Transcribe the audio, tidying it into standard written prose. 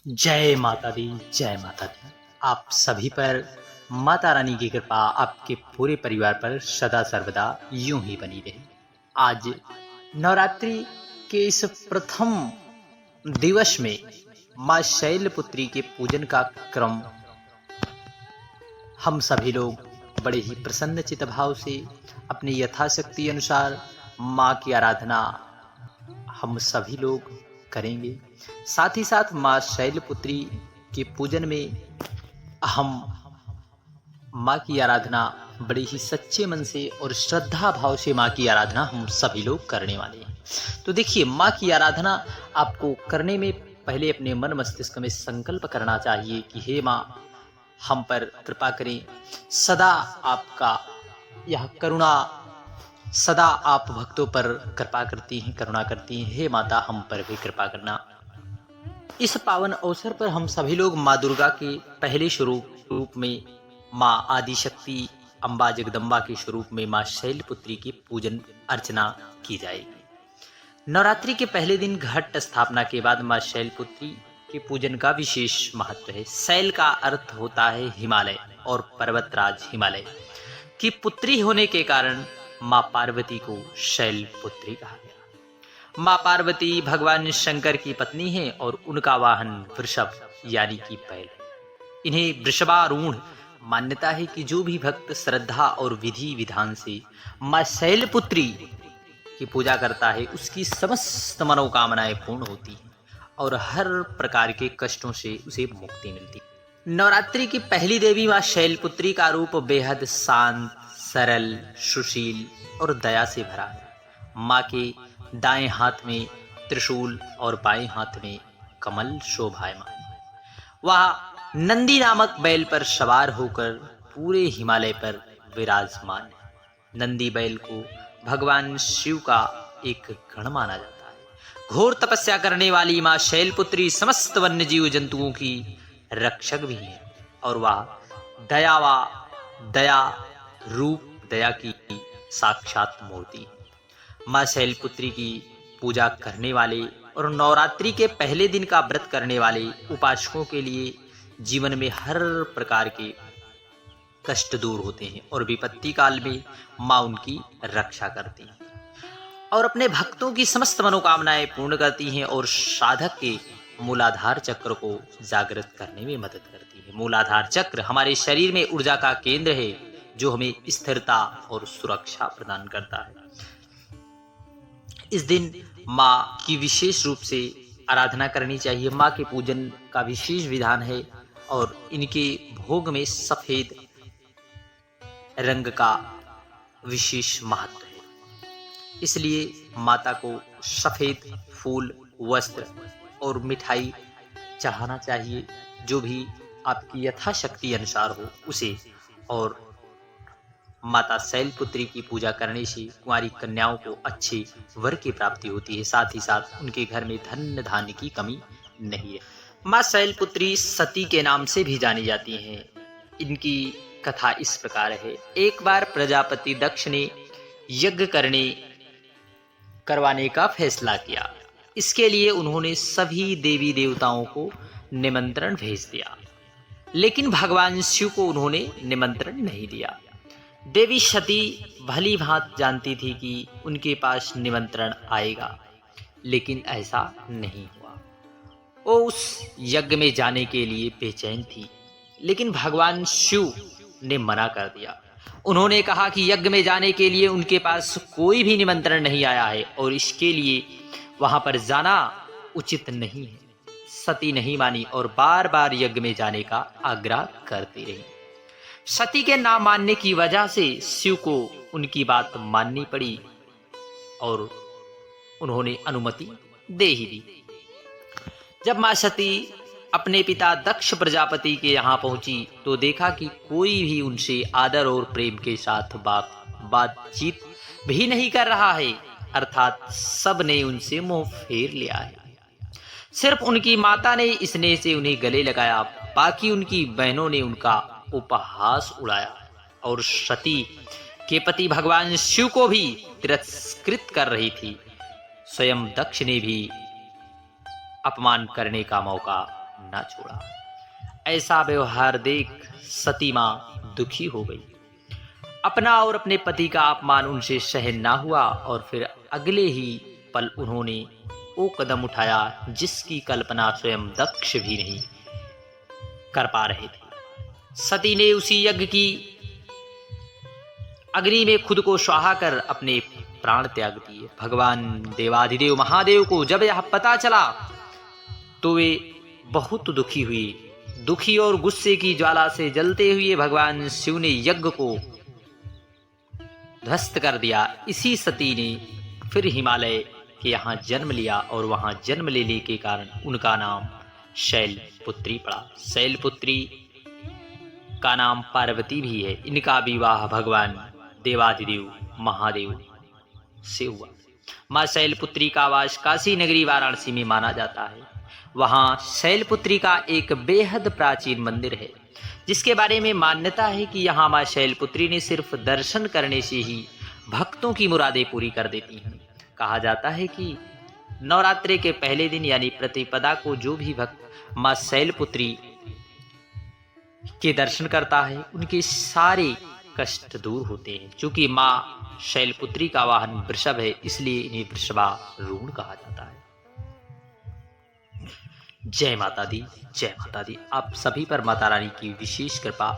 जय माता दी, जय माता दी। आप सभी पर माता रानी की कृपा आपके पूरे परिवार पर सदा सर्वदा यूं ही बनी रहे। आज नवरात्रि के इस प्रथम दिवस में माँ शैलपुत्री के पूजन का क्रम हम सभी लोग बड़े ही प्रसन्न चित भाव से अपनी यथाशक्ति अनुसार माँ की आराधना हम सभी लोग करेंगे। साथ ही साथ माँ शैलपुत्री के पूजन में हम माँ की आराधना बड़े ही सच्चे मन से और श्रद्धा भाव से माँ की आराधना हम सभी लोग करने वाले हैं। तो देखिए, माँ की आराधना आपको करने में पहले अपने मन मस्तिष्क में संकल्प करना चाहिए कि हे माँ, हम पर कृपा करें। सदा आपका यह करुणा, सदा आप भक्तों पर कृपा करती हैं, करुणा करती हैं। हे माता, हम पर भी कृपा करना। इस पावन अवसर पर हम सभी लोग माँ दुर्गा के पहले स्वरूप रूप में माँ आदिशक्ति अम्बा जगदम्बा के स्वरूप में माँ शैलपुत्री की पूजन अर्चना की जाएगी। नवरात्रि के पहले दिन घट स्थापना के बाद माँ शैलपुत्री के पूजन का विशेष महत्व है। शैल का अर्थ होता है हिमालय और पर्वतराज हिमालय की पुत्री होने के कारण माँ पार्वती को शैलपुत्री कहा गया। माँ पार्वती भगवान शंकर की पत्नी है और उनका वाहन वृषभ यानी कि बैल है। इन्हें वृषभारूढ़ मान्यता है कि जो भी भक्त श्रद्धा और विधि विधान से माँ शैलपुत्री की पूजा करता है, उसकी समस्त मनोकामनाएं पूर्ण होती हैं और हर प्रकार के कष्टों से उसे मुक्ति मिलती है। नवरात्रि की पहली देवी माँ शैलपुत्री का रूप बेहद शांत, सरल, सुशील और दया से भरा है। माँ के दाएं हाथ में त्रिशूल और बाएं हाथ में कमल शोभायमान है। वह नंदी नामक बैल पर सवार होकर पूरे हिमालय पर विराजमान है। नंदी बैल को भगवान शिव का एक गण माना जाता है। घोर तपस्या करने वाली माँ शैलपुत्री समस्त वन्य जीव जंतुओं की रक्षक भी है और वह दया रूप दया की साक्षात मूर्ति है। माँ शैलपुत्री की पूजा करने वाले और नवरात्रि के पहले दिन का व्रत करने वाले उपासकों के लिए जीवन में हर प्रकार के कष्ट दूर होते हैं और विपत्ति काल में माँ उनकी रक्षा करती हैं और अपने भक्तों की समस्त मनोकामनाएं पूर्ण करती हैं और साधक के मूलाधार चक्र को जागृत करने में मदद करती है। मूलाधार चक्र हमारे शरीर में ऊर्जा का केंद्र है जो हमें स्थिरता और सुरक्षा प्रदान करता है। इस दिन माँ की विशेष रूप से आराधना करनी चाहिए। माँ के पूजन का विशेष विधान है और इनके भोग में सफेद रंग का विशेष महत्व है। इसलिए माता को सफेद फूल, वस्त्र और मिठाई चढ़ाना चाहिए, जो भी आपकी यथाशक्ति अनुसार हो उसे। और माता शैलपुत्री की पूजा करने से कुंवारी कन्याओं को अच्छे वर की प्राप्ति होती है। साथ ही साथ उनके घर में धन धान्य की कमी नहीं है। माँ शैलपुत्री सती के नाम से भी जानी जाती हैं। इनकी कथा इस प्रकार है। एक बार प्रजापति दक्ष ने यज्ञ करवाने का फैसला किया। इसके लिए उन्होंने सभी देवी देवताओं को निमंत्रण भेज दिया, लेकिन भगवान शिव को उन्होंने निमंत्रण नहीं दिया। देवी सती भली भांति जानती थी कि उनके पास निमंत्रण आएगा, लेकिन ऐसा नहीं हुआ। वो उस यज्ञ में जाने के लिए बेचैन थी, लेकिन भगवान शिव ने मना कर दिया। उन्होंने कहा कि यज्ञ में जाने के लिए उनके पास कोई भी निमंत्रण नहीं आया है और इसके लिए वहां पर जाना उचित नहीं है। सती नहीं मानी और बार बार यज्ञ में जाने का आग्रह करती रही। सती के ना मानने की वजह से शिव को उनकी बात माननी पड़ी और उन्होंने अनुमति दे ही दी। जब मां सती अपने पिता दक्ष प्रजापति के यहाँ पहुंची तो देखा कि कोई भी उनसे आदर और प्रेम के साथ बातचीत भी नहीं कर रहा है, अर्थात सब ने उनसे मुंह फेर लिया है। सिर्फ उनकी माता ने स्नेह से उन्हें गले लगाया, बाकी उनकी बहनों ने उनका उपहास उड़ाया और सती के पति भगवान शिव को भी तिरस्कृत कर रही थी। स्वयं दक्ष ने भी अपमान करने का मौका न छोड़ा। ऐसा व्यवहार देख सती मां दुखी हो गई। अपना और अपने पति का अपमान उनसे सहन ना हुआ और फिर अगले ही पल उन्होंने वो कदम उठाया जिसकी कल्पना स्वयं दक्ष भी नहीं कर पा रहे थे। सती ने उसी यज्ञ की अग्नि में खुद को स्वाहा कर अपने प्राण त्याग दिए। भगवान देवाधिदेव महादेव को जब यह पता चला तो वे बहुत दुखी हुए। दुखी और गुस्से की ज्वाला से जलते हुए भगवान शिव ने यज्ञ को ध्वस्त कर दिया। इसी सती ने फिर हिमालय के यहाँ जन्म लिया और वहां जन्म लेने के कारण उनका नाम शैलपुत्री पड़ा। शैलपुत्री का नाम पार्वती भी है। इनका विवाह भगवान देवाधिदेव महादेव से हुआ। मां शैलपुत्री का वास काशी नगरी वाराणसी में माना जाता है। वहां शैलपुत्री का एक बेहद प्राचीन मंदिर है जिसके बारे में मान्यता है कि यहाँ मां शैलपुत्री ने सिर्फ दर्शन करने से ही भक्तों की मुरादें पूरी कर देती हैं। कहा जाता है कि नवरात्रि के पहले दिन यानी प्रतिपदा को जो भी भक्त मां शैलपुत्री के दर्शन करता है उनके सारे कष्ट दूर होते हैं। चूंकि मां शैलपुत्री का वाहन वृषभ है इसलिए इन्हें वृषभारूढ़ कहा जाता है। जय माता दी, जय माता दी। आप सभी पर माता रानी की विशेष कृपा